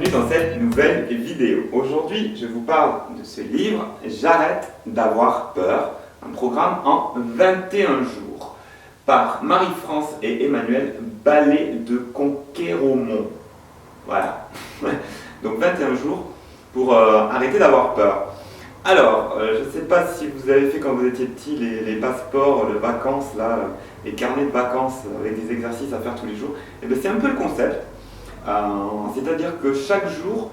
bienvenue dans cette nouvelle vidéo. Aujourd'hui, je vous parle de ce livre « J'arrête d'avoir peur », un programme en 21 jours, par Marie-France et Emmanuel Ballet de Conquéromont. Voilà, donc 21 jours pour arrêter d'avoir peur. Alors, je ne sais pas si vous avez fait quand vous étiez petit les passeports de vacances, là, les carnets de vacances avec des exercices à faire tous les jours. Et bien c'est un peu le concept. C'est-à-dire que chaque jour,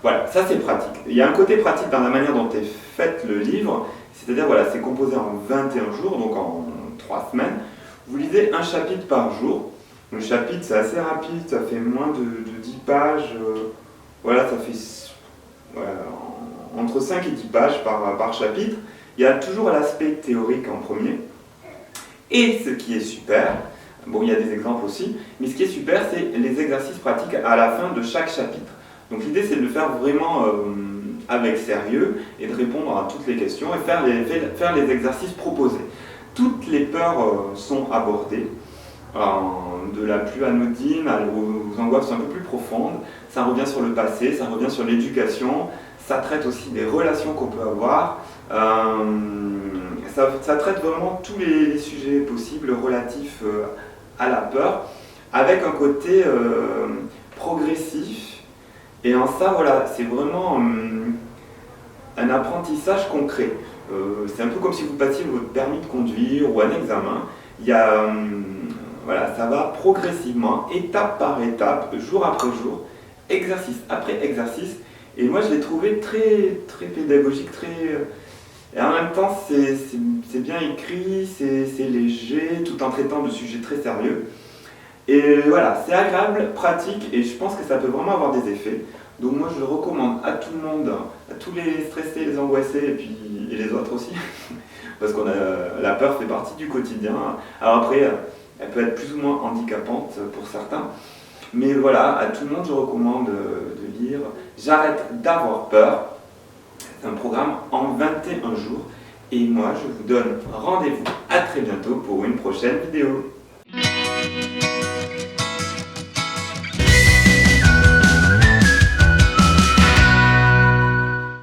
voilà, ça c'est pratique. Il y a un côté pratique dans la manière dont est fait le livre, c'est-à-dire voilà, c'est composé en 21 jours, donc en 3 semaines. Vous lisez un chapitre par jour. Le chapitre c'est assez rapide, ça fait moins de 10 pages. Voilà, ça fait entre 5 et 10 pages par chapitre. Il y a toujours l'aspect théorique en premier. Et ce qui est super, bon, il y a des exemples aussi, mais ce qui est super, c'est les exercices pratiques à la fin de chaque chapitre. Donc l'idée, c'est de le faire vraiment avec sérieux et de répondre à toutes les questions et faire les exercices proposés. Toutes les peurs sont abordées, de la plus anodine aux angoisses un peu plus profondes. Ça revient sur le passé, ça revient sur l'éducation, ça traite aussi des relations qu'on peut avoir. Ça traite vraiment tous les sujets possibles relatifs à la peur, avec un côté progressif. Et en ça, voilà, c'est vraiment un apprentissage concret. C'est un peu comme si vous passiez votre permis de conduire ou un examen. Il y a, voilà, ça va progressivement, étape par étape, jour après jour, exercice après exercice. Et moi, je l'ai trouvé très, très pédagogique, et en même temps, c'est bien écrit, c'est léger, tout en traitant de sujets très sérieux. Et voilà, c'est agréable, pratique, et je pense que ça peut vraiment avoir des effets. Donc moi, je le recommande à tout le monde, à tous les stressés, les angoissés, et les autres aussi. Parce que la peur fait partie du quotidien. Alors après, elle peut être plus ou moins handicapante pour certains. Mais voilà, à tout le monde, je recommande de lire « J'arrête d'avoir peur ». C'est un programme en 21 jours. Et moi, je vous donne rendez-vous à très bientôt pour une prochaine vidéo.